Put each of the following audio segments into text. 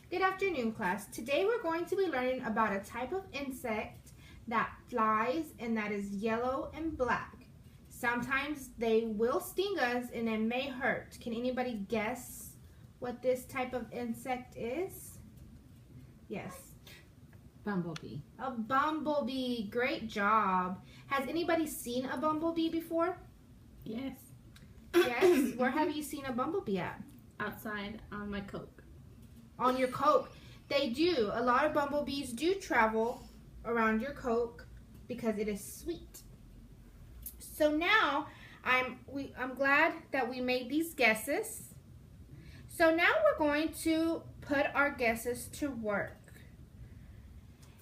Good afternoon, class. Today we're going to be learning about a type of insect that flies and that is yellow and black. Sometimes they will sting us and it may hurt. Can anybody guess what this type of insect is? Yes. Bumblebee. A bumblebee. Great job. Has anybody seen a bumblebee before? Yes. Yes. Where have you seen a bumblebee at? Outside on my Coke. On your Coke. They do. A lot of bumblebees do travel around your Coke because it is sweet. So now I'm glad that we made these guesses. So now we're going to put our guesses to work.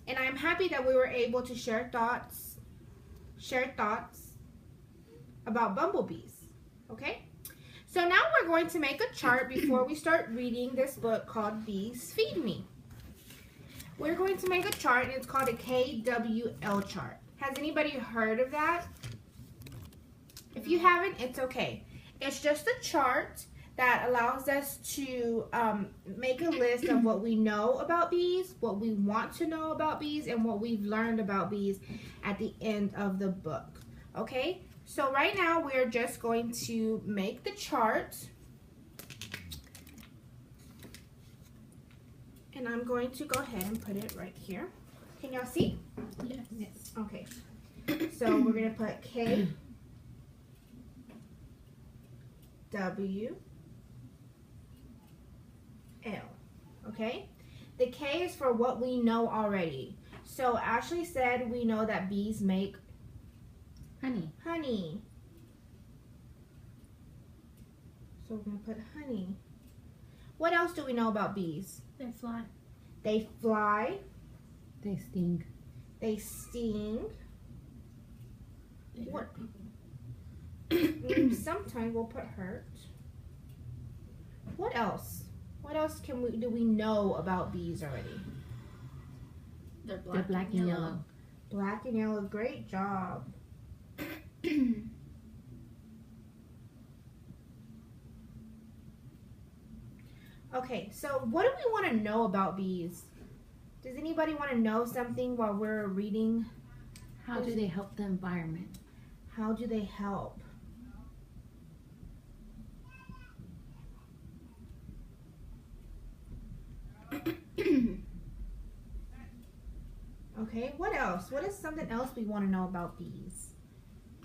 And I'm happy that we were able to share thoughts about bumblebees. Okay? So now we're going to make a chart before we start reading this book called Bees Feed Me. We're going to make a chart and it's called a KWL chart. Has anybody heard of that? If you haven't, it's okay. It's just a chart that allows us to make a list of what we know about bees, what we want to know about bees, and what we've learned about bees at the end of the book. Okay? So right now we're just going to make the chart. And I'm going to go ahead and put it right here. Can y'all see? Yes. Yes. Okay. So we're going to put K, W, L. Okay? The K is for what we know already. So Ashley said we know that bees make honey. So we're going to put honey. What else do we know about bees? They fly. They fly. They sting. They sting. They What? hurt people. Sometimes we'll put hurt. What else? What else do we know about bees already? They're black and yellow. Black and yellow. Great job. Okay, so what do we want to know about bees? Does anybody want to know something while we're reading? How do they help the environment? How do they help? Okay, what else? What is something else we want to know about bees?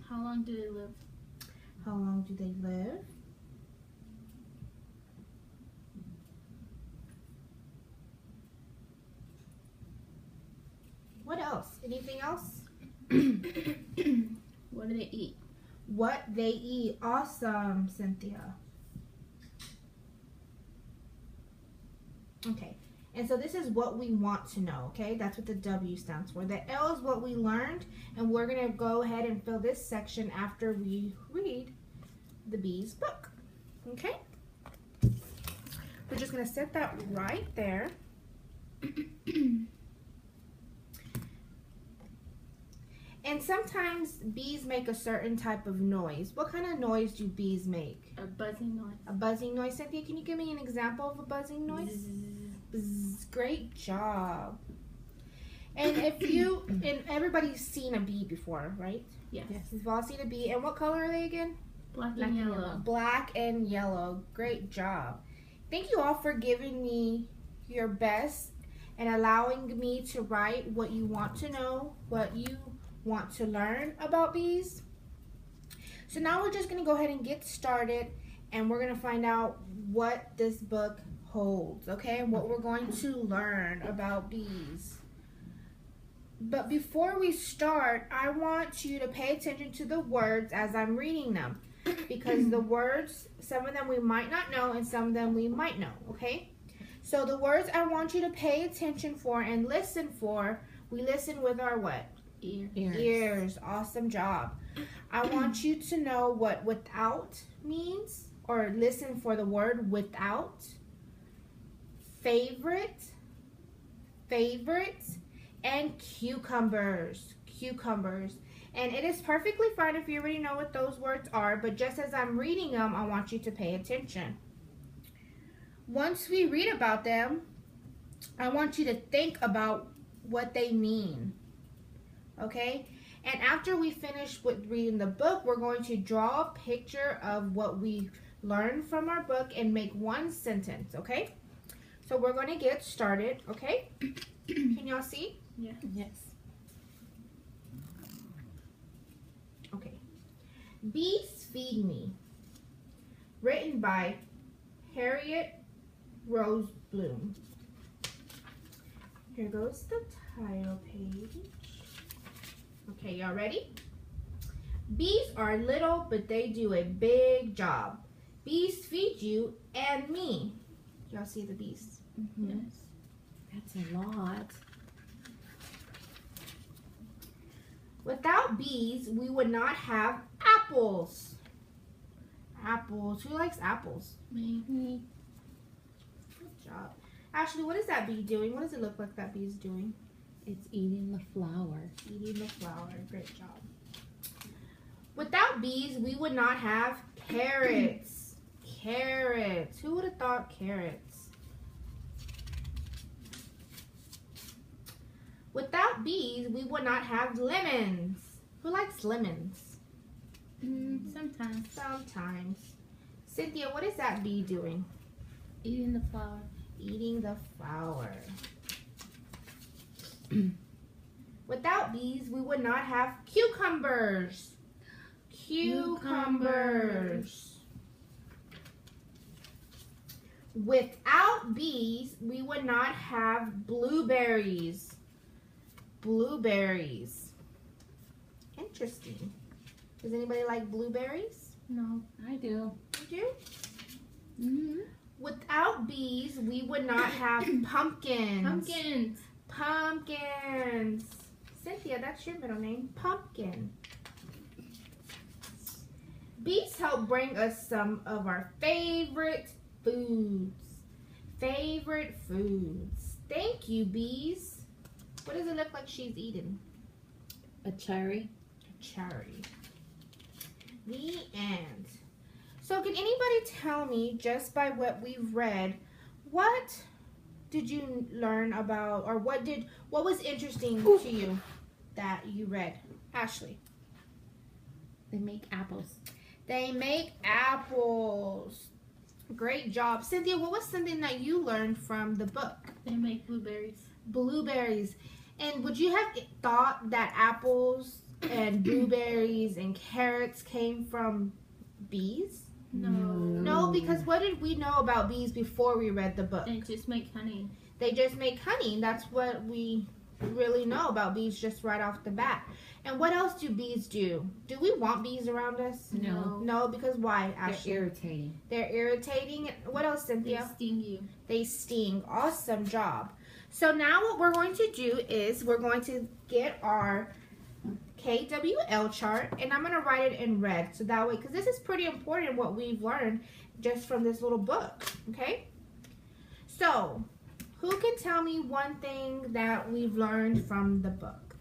How long do they live? How long do they live? What else? Anything else? What do they eat? What they eat. Awesome, Cynthia. Okay, and so this is what we want to know, okay? That's what the W stands for. The L is what we learned, and we're going to go ahead and fill this section after we read the bees book, okay? We're just going to set that right there. And sometimes bees make a certain type of noise. What kind of noise do bees make? A buzzing noise. A buzzing noise. Cynthia, can you give me an example of a buzzing noise? Bzz. Great job. And everybody's seen a bee before, right? Yes. You've all seen a bee. And what color are they again? Black and yellow. Black and yellow. Great job. Thank you all for giving me your best and allowing me to write what you want to know, what you want to learn about bees. So now we're just going to go ahead and get started, and we're going to find out what this book holds, okay? What we're going to learn about bees. But before we start, I want you to pay attention to the words as I'm reading them, because the words, some of them we might not know and some of them we might know, okay? So the words I want you to pay attention for and listen for, we listen with our what? Ears. Awesome job. I want you to know what without means, or listen for the word without. Favorite, and cucumbers. And it is perfectly fine if you already know what those words are, but just as I'm reading them, I want you to pay attention. Once we read about them, I want you to think about what they mean. Okay? And after we finish with reading the book, we're going to draw a picture of what we learned from our book and make one sentence, okay? So we're going to get started, okay? Can y'all see? Yeah. Yes. Okay. Bees Feed Me. Written by Harriet Rose Bloom. Here goes the title page. Okay, y'all ready? Bees are little, but they do a big job. Bees feed you and me. Y'all see the bees? Yes. That's a lot. Without bees, we would not have apples. Apples. Who likes apples? Me. Good job. Ashley, what is that bee doing? What does it look like that bee is doing? It's eating the flower. Eating the flower. Great job. Without bees, we would not have carrots. Carrots. Who would have thought carrots? Without bees, we would not have lemons. Who likes lemons? Sometimes. Sometimes. Cynthia, what is that bee doing? Eating the flower. Eating the flower. Without bees, we would not have cucumbers. Cucumbers. Without bees, we would not have blueberries. Blueberries. Interesting. Does anybody like blueberries? No. I do. You do? Mm-hmm. Without bees, we would not have pumpkins. Pumpkins. Pumpkins. Cynthia, that's your middle name. Pumpkin. Bees help bring us some of our favorite foods. Favorite foods. Thank you, bees. What does it look like she's eating? A cherry. A cherry. The end. So can anybody tell me, just by what we've read, what did you learn about, or what was interesting to you that you read? Ashley. They make apples. They make apples. Great job. Cynthia, what was something that you learned from the book? They make blueberries. Blueberries. And would you have thought that apples and blueberries and carrots came from bees? No. No, because what did we know about bees before we read the book? They just make honey. They just make honey. That's what we really know about bees just right off the bat. And what else do bees do? Do we want bees around us? No. No, because why, They're Ashley? irritating. They're irritating. What else, They Cynthia? sting you. They sting. Awesome job. So now what we're going to do is we're going to get our KWL chart, and I'm going to write it in red. So that way, because this is pretty important what we've learned just from this little book, okay? So, who can tell me one thing that we've learned from the book?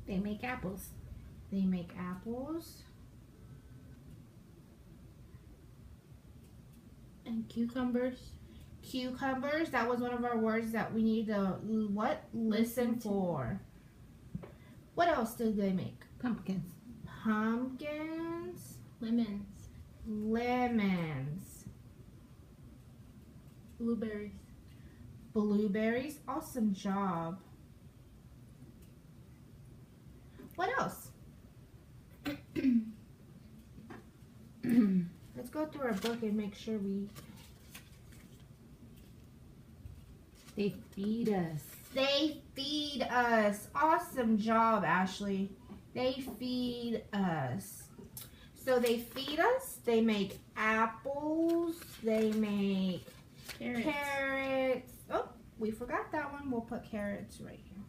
They make apples. They make apples. And cucumbers. Cucumbers, that was one of our words that we need to, what? Listen Listen to. for. What else do they make? Pumpkins. Pumpkins. Lemons. Lemons. Blueberries. Blueberries. Awesome job. What else? Let's go through our book and make sure we... They feed us. They feed us. Awesome job, Ashley. They feed us. So they feed us. They make apples. They make Carrots. carrots. Oh, we forgot that one. We'll put carrots right here.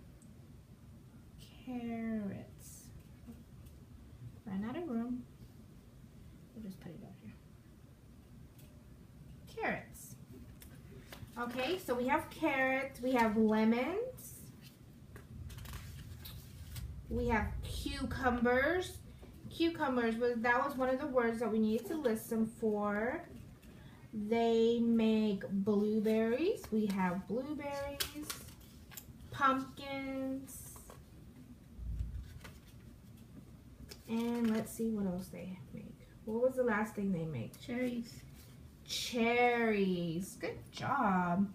Carrots. Ran out of room. We'll just put it over here. Carrots. Okay, so we have carrots. We have lemons. We have cucumbers. Cucumbers, that was one of the words that we needed to listen for. They make blueberries. We have blueberries, pumpkins, and let's see what else they make. What was the last thing they make? Cherries. Cherries. Good job.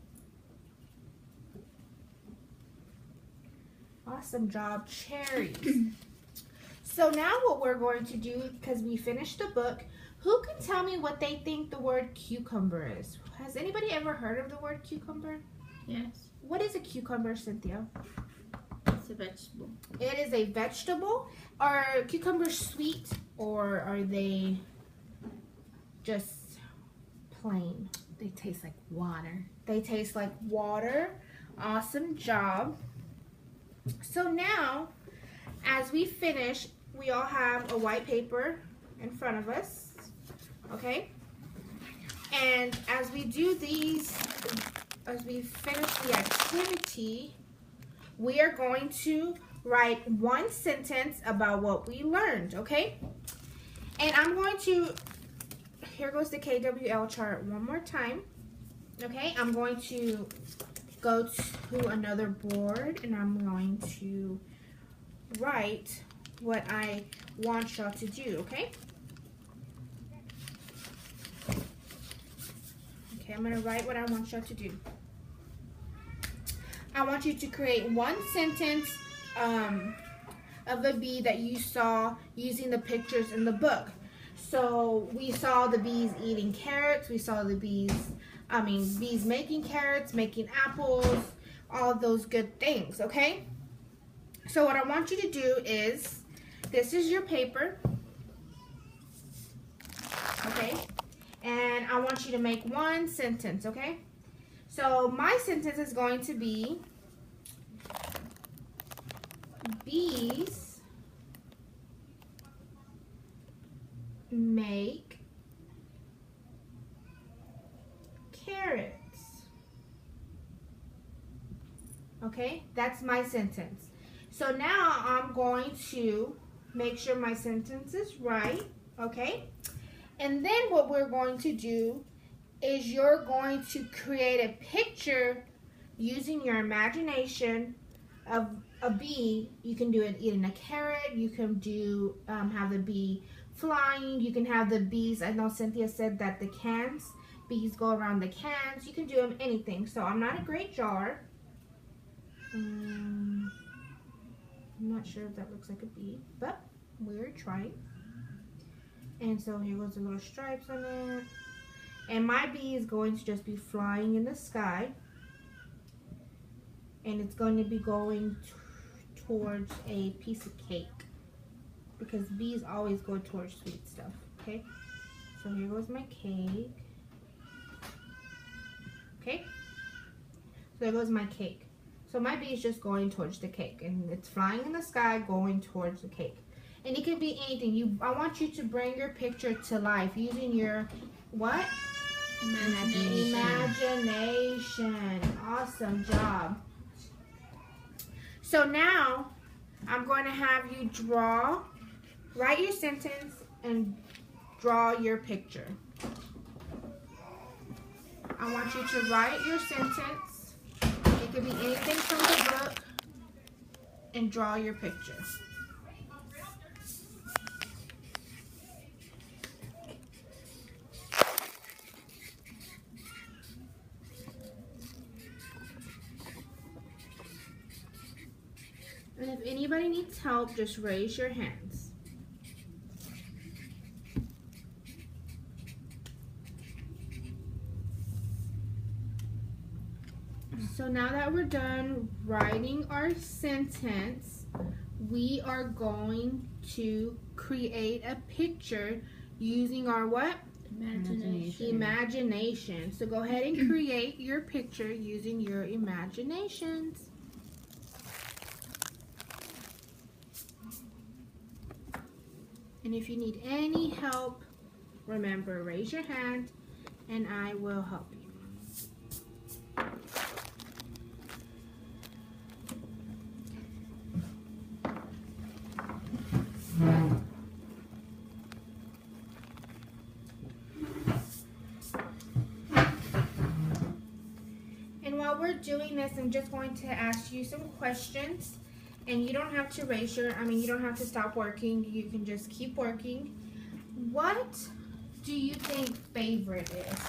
Awesome job, cherries. So now what we're going to do, because we finished the book, who can tell me what they think the word cucumber is? Has anybody ever heard of the word cucumber? Yes. What is a cucumber, Cynthia? It's a vegetable. It is a vegetable. Are cucumbers sweet or are they just plain? They taste like water. They taste like water. Awesome job. So now, as we finish, we all have a white paper in front of us. Okay? And as we do these, as we finish the activity, we are going to write one sentence about what we learned, okay? And I'm going to, here goes the KWL chart one more time, okay? I'm going to go to another board and I'm going to write what I want y'all to do, okay? Okay, I'm going to write what I want y'all to do. I want you to create one sentence of a bee that you saw using the pictures in the book. So we saw the bees eating carrots. We saw the bees making carrots, making apples, all those good things, okay? So what I want you to do is, this is your paper, okay? And I want you to make one sentence, okay? So my sentence is going to be, bees make carrots. Okay, that's my sentence. So now I'm going to make sure my sentence is right, okay? And then what we're going to do is you're going to create a picture using your imagination of a bee. You can do it eating a carrot. You can do have the bee flying. You can have the bees. I know Cynthia said that the cans, bees go around the cans. You can do them anything. So I'm not a great jar. I'm not sure if that looks like a bee, but we're trying. And so here goes the little stripes on it. And my bee is going to just be flying in the sky. And it's going to be going towards a piece of cake. Because bees always go towards sweet stuff, okay? So here goes my cake. Okay? So there goes my cake. So my bee is just going towards the cake. And it's flying in the sky going towards the cake. And it could be anything. I want you to bring your picture to life using your, what? Imagination. Awesome job. So now, I'm going to have you write your sentence and draw your picture. I want you to write your sentence. It could be anything from the book and draw your picture. And if anybody needs help, just raise your hands. So now that we're done writing our sentence, we are going to create a picture using our what? Imagination. So go ahead and create your picture using your imaginations. And if you need any help, remember, raise your hand and I will help you. we're doing this, I'm just going to ask you some questions. And you don't have to you don't have to stop working. You can just keep working. What do you think favorite is?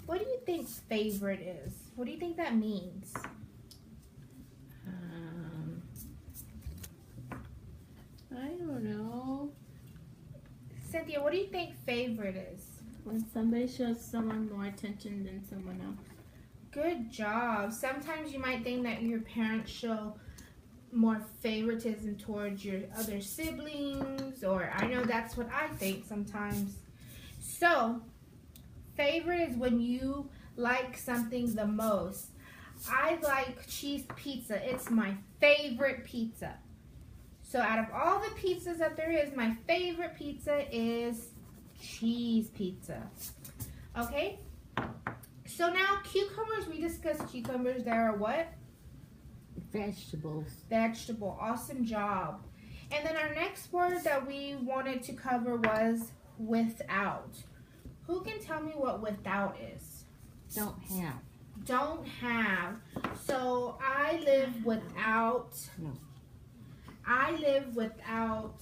What do you think favorite is? What do you think that means? I don't know. Cynthia, what do you think favorite is? When somebody shows someone more attention than someone else. Good job. Sometimes you might think that your parents show more favoritism towards your other siblings, or I know that's what I think sometimes. So, favorite is when you like something the most. I like cheese pizza. It's my favorite pizza. So out of all the pizzas that there is, my favorite pizza is cheese pizza. Okay? So now cucumbers, we discussed cucumbers. There are what? Vegetables. Vegetable. Awesome job. And then our next word that we wanted to cover was without. Who can tell me what without is? Don't have. Don't have. So I live without. No. I live without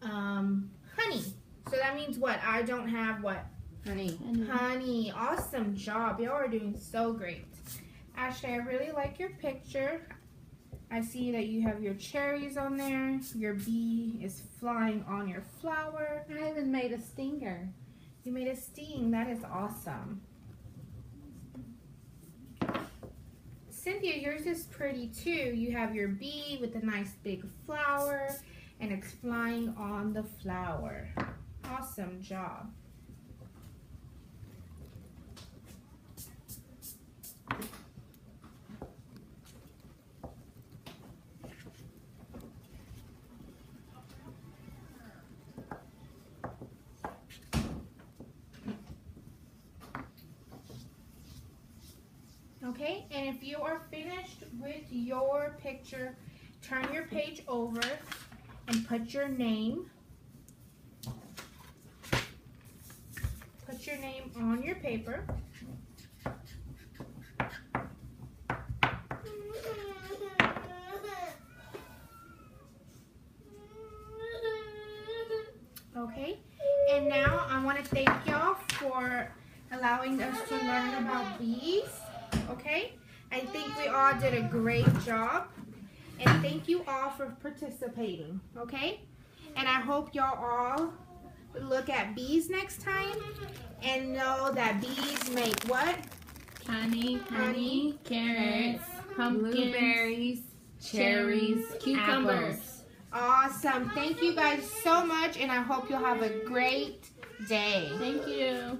honey. So that means what? I don't have what? Honey. Honey. Awesome job. Y'all are doing so great. Ashley, I really like your picture. I see that you have your cherries on there. Your bee is flying on your flower. I even made a stinger. You made a sting. That is awesome. Cynthia, yours is pretty too. You have your bee with a nice big flower, and it's flying on the flower. Awesome job. Okay, and if you are finished with your picture, turn your page over and put your name. Put your name on your paper. Okay, and now I want to thank y'all for allowing us to learn about bees. Okay, I think we all did a great job, and thank you all for participating. Okay, and I hope y'all all look at bees next time and know that bees make what? Honey, carrots, pumpkins, Blueberries, cherries, cucumbers. apples. Awesome. Thank you guys so much, and I hope you'll have a great day. Thank you.